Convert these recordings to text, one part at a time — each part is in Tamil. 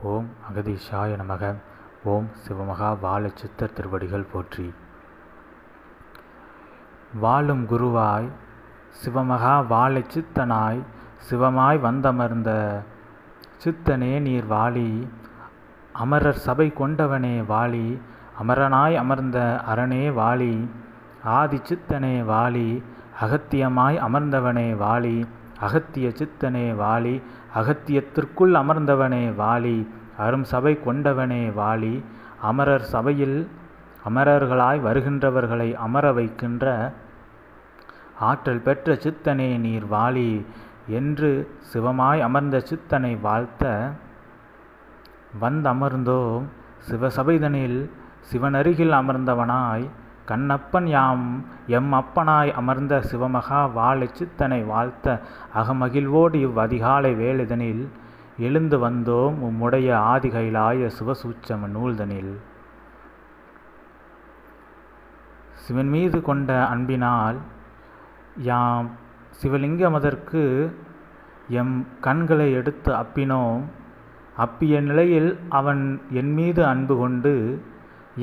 ஓம் அகதீஷாய நமக. ஓம் சிவமகா வாழச்சித்தர் திருவடிகள் போற்றி. வாழும் குருவாய் சிவமகா வாழச்சித்தனாய் சிவமாய் வந்தமர்ந்த சித்தனே நீர் வாழி. அமரர் சபை கொண்டவனே வாழி. அமரனாய் அமர்ந்த அரணே வாழி. ஆதி சித்தனே வாழி. அகத்தியமாய் அமர்ந்தவனே வாழி. அகத்திய சித்தனே வாழி. அகத்தியத்திற்குள் அமர்ந்தவனே வாழி. அரும் சபை கொண்டவனே வாழி. அமரர் சபையில் அமரர்களாய் வருகின்றவர்களை அமர வைக்கின்ற ஆற்றல் பெற்ற சித்தனே நீர் வாழி என்று சிவமாய் அமர்ந்த சித்தனை வாழ்த்த வந்தமர்ந்தோம். சிவசபைதனில் சிவனருகில் அமர்ந்தவனாய் கண்ணப்பன் யாம் எம் அப்பனாய் அமர்ந்த சிவமகா வாழை சித்தனை வாழ்த்த அகமகிழ்வோடு இவ்வதிகாலை வேளைதனில் எழுந்து வந்தோம் உம்முடைய ஆதிகைலாய சிவசூட்சம நூல்தனில். சிவன் மீது கொண்ட அன்பினால் யாம் சிவலிங்கமதற்கு எம் கண்களை எடுத்து அப்பினோம். அப்பிய நிலையில் அவன் என் மீது அன்பு கொண்டு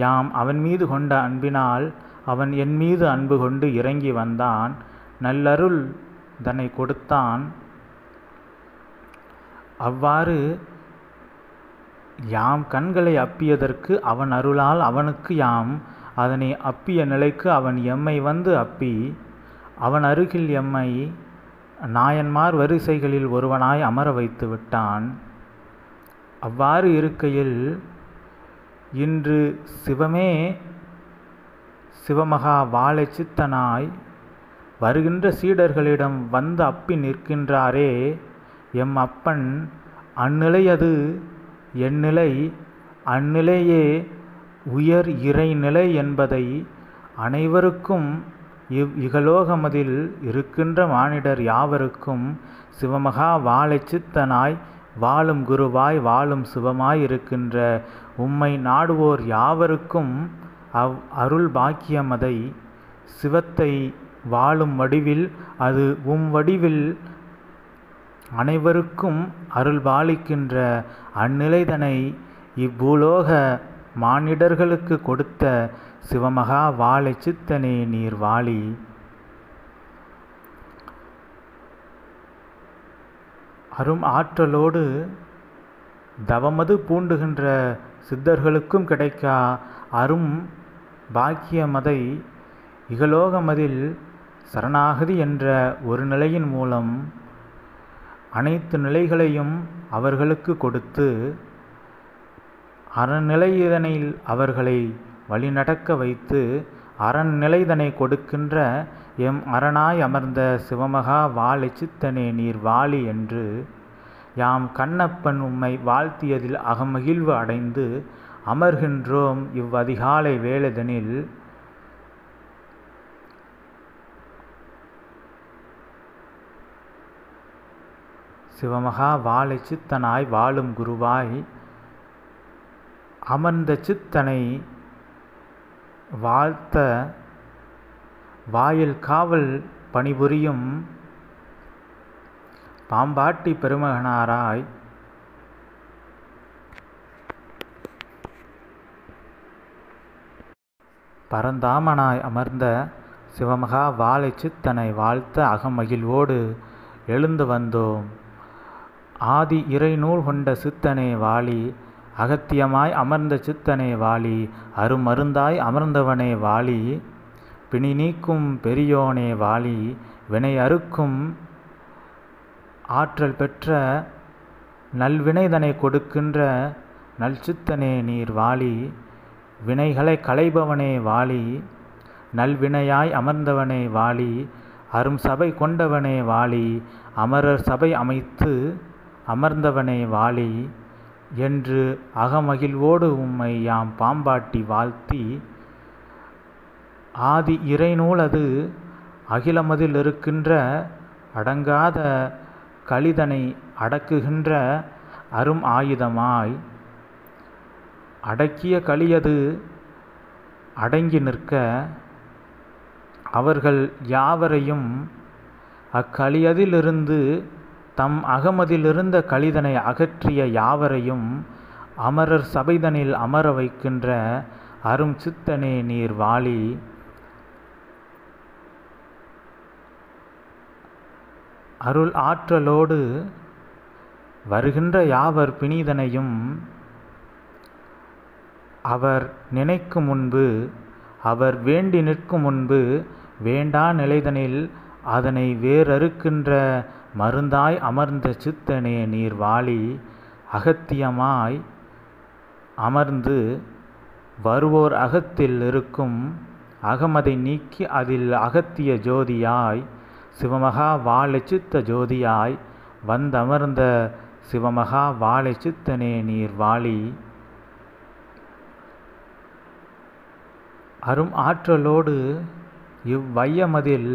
யாம் அவன் மீது கொண்ட அன்பினால் அவன் என் மீது அன்பு கொண்டு இறங்கி வந்தான். நல்லருள் தன்னை கொடுத்தான். அவ்வாறு யாம் கண்களை அப்பியதற்கு அவன் அருளால் அவனுக்கு யாம் அதனை அப்பிய நிலைக்கு அவன் எம்மை வந்து அப்பி அவன் அருகில் எம்மை நாயன்மார் வரிசைகளில் ஒருவனாய் அமர வைத்து விட்டான். அவ்வாறு இருக்கையில் இன்று சிவமே சிவமகா வாழை சித்தனாய் வருகின்ற சீடர்களிடம் வந்து அப்பி நிற்கின்றாரே எம் அப்பன். அந்நிலை அது என் நிலை. அந்நிலையே உயர் இறைநிலை என்பதை அனைவருக்கும் இகலோகமதில் இருக்கின்ற மானிடர் யாவருக்கும் சிவமகா வாழை சித்தனாய் வாழும் குருவாய் வாழும் சிவமாய் இருக்கின்ற உம்மை நாடுவோர் யாவருக்கும் அருள் பாக்கியமதை சிவத்தை வாழும் வடிவில் அது வடிவில் அனைவருக்கும் அருள் பாலிக்கின்ற அந்நிலைதனை இவ்வூலோக மானிடர்களுக்கு கொடுத்த சிவமகா வாழை சித்தனே நீர் வாழி. அரும் ஆற்றலோடு தவமது பூண்டுகின்ற சித்தர்களுக்கும் கிடைக்கா அரும் பாக்கியமதை இகலோகமதில் சரணாகதி என்ற ஒரு நிலையின் மூலம் அனைத்து நிலைகளையும் அவர்களுக்கு கொடுத்து அறநிலைதனில் அவர்களை வழிநடக்க வைத்து அறநிலைதனை கொடுக்கின்ற எம் அரணாய் அமர்ந்த சிவமகா வாழை சித்தனே நீர் வாழி என்று யாம் கண்ணப்பன் உம்மை வாழ்த்தியதில் அகமகிழ்வு அடைந்து அமர்கின்றோம் இவ்வதிகாலை வேளைதனில். சிவமகா வாழை சித்தனாய் வாழும் குருவாய் அமர்ந்த சித்தனை வாழ்த்த வாயில் காவல் பணிபுரியும் பாம்பாட்டி பெருமகனாராய் பரந்தாமனாய் அமர்ந்த சிவமகா வாழை சித்தனை வாழ்த்த அகமகிழ்வோடு எழுந்து வந்தோம். ஆதி இறைநூல் கொண்ட சித்தனே வாழி. அகத்தியமாய் அமர்ந்த சித்தனே வாழி. அருமருந்தாய் அமர்ந்தவனே வாழி. பிணி நீக்கும் பெரியோனே வாழி. வினை அறுக்கும் ஆற்றல் பெற்ற நல்வினைதனை கொடுக்கின்ற நல்சித்தனே நீர் வாழி. வினைகளை களைபவனே வாழி. நல்வினையாய் அமர்ந்தவனே வாழி. அரும் சபை கொண்டவனே வாழி. அமரர் சபை அமைத்து அமர்ந்தவனே வாழி என்று அகமகிழ்வோடு உம்மை யாம் பாம்பாட்டி வாழ்த்தி ஆதி இறைநூலது அகிலமதில் இருக்கின்ற அடங்காத கலிதனை அடக்குகின்ற அரும் ஆயுதமாய் அடக்கிய கலியது அடங்கி நிற்க அவர்கள் யாவரையும் அக்களியதிலிருந்து தம் அகமதிலிருந்த கலிதனை அகற்றிய யாவரையும் அமரர் சபைதனில் அமர வைக்கின்ற அரும் சித்தனே நீர் வாழி. அருள் ஆற்றலோடு வருகின்ற யாவர் பிணிதனையும் அவர் நினைக்கும் முன்பு, அவர் வேண்டி நிற்கும் முன்பு, வேண்டா நிலைதனில் அதனை வேறறுக்கின்ற மருந்தாய் அமர்ந்த சித்தனே நீர் வாழி. அகத்தியமாய் அமர்ந்து வருவோர் அகத்தில் இருக்கும் அகமதை நீக்கி அதில் அகத்திய ஜோதியாய் சிவமகா வாழை சித்த ஜோதியாய் வந்தமர்ந்த சிவமகா வாழை சித்தனே நீர் வாழி. அரும் ஆற்றலோடு இவ்வையமதில்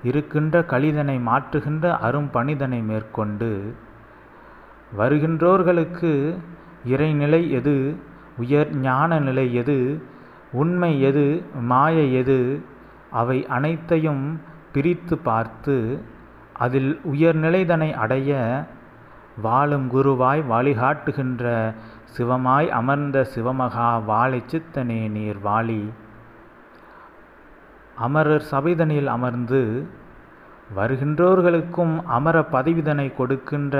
இருக்கின்ற கலிதனை மாற்றுகின்ற அரும் பணிதனை மேற்கொண்டு வருகின்றோர்களுக்கு இறைநிலை எது, உயர் ஞான நிலை எது, உண்மை எது, மாயை எது, அவை அனைத்தையும் பிரித்து பார்த்து அதில் உயர்நிலைதனை அடைய வாழும் குருவாய் வழிகாட்டுகின்ற சிவமாய் அமர்ந்த சிவமகா வாழை சித்தனே நீர் வாழி. அமரர் சபைதனில் அமர்ந்து வருகின்றோர்களுக்கும் அமர பதவிதனை கொடுக்கின்ற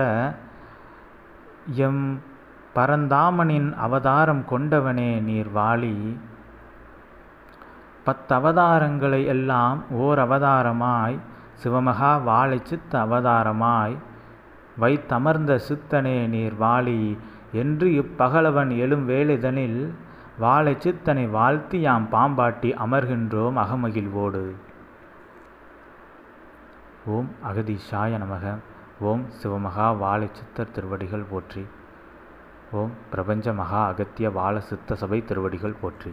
எம் பரந்தாமனின் அவதாரம் கொண்டவனே நீர் வாழி. 10 அவதாரங்களை எல்லாம் ஓர் அவதாரமாய் சிவமகா வாழை சித்த அவதாரமாய் வைத்தமர்ந்த சித்தனே நீர் வாழி என்று இப்பகலவன் எழும் வேளைதனில் வாழை சித்தனை வாழ்த்தி யாம் பாம்பாட்டி அமர்கின்றோம் அகமகிழ்வோடு. ஓம் அகதீஷாய நமக. ஓம் சிவமகா வாழை சித்தர் திருவடிகள் போற்றி. ஓம் பிரபஞ்ச மகா அகத்திய வாழ சித்த சபை திருவடிகள் போற்றி.